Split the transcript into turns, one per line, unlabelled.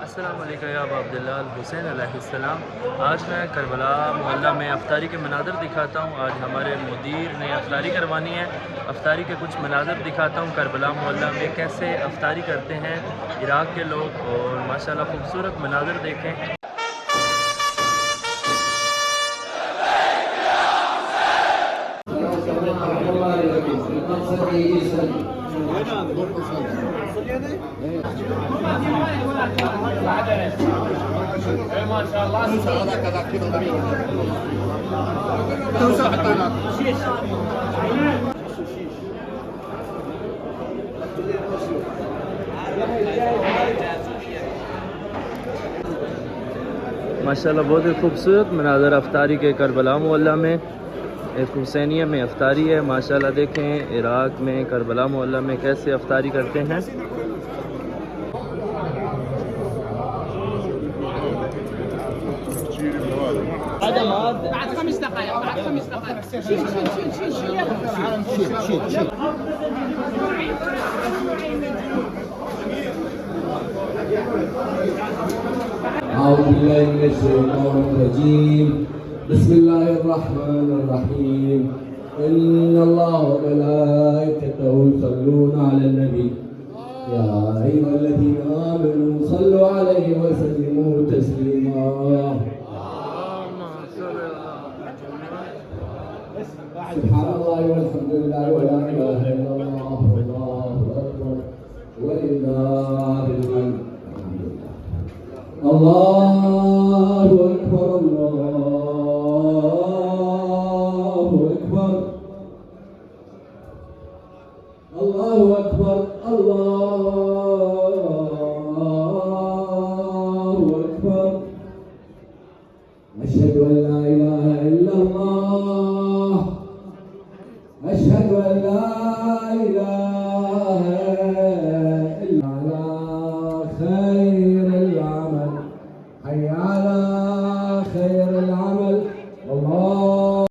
अस्सलाम वालेकुम या अबा अब्दुल्लाह हुसैन अलैहिस्सलाम। आज मैं करबला मोहल्ला में अफ्तारी के मनाज़र दिखाता हूँ। आज हमारे मुदीर ने अफ्तारी करवानी है। अफ्तारी के कुछ मनाज़र दिखाता हूँ करबला मोहल्ला में कैसे अफ्तारी करते हैं इराक़ के लोग, और माशाल्लाह खूबसूरत मनाज़र देखें। माशाल्लाह बहुत ही खूबसूरत मनाज़र अफ्तारी के करबला मोहल्ला में। एक हुसैनिया में अफ्तारी है। माशाल्लाह देखें इराक़ में करबला मोहल्ला में कैसे अफ्तारी करते हैं।
بعد 5 دقائق بعد 5 دقائق شيل
أعوذ بالله من الشيطان الرجيم. بسم الله الرحمن الرحيم. إن الله وملائكته يصلون على النبي يا أيها الذين آمنوا صلوا عليه وسلموا تسليما. سبحان الله والحمد لله ولا إله إلا الله والله أكبر ولله الحمد. الله أكبر الله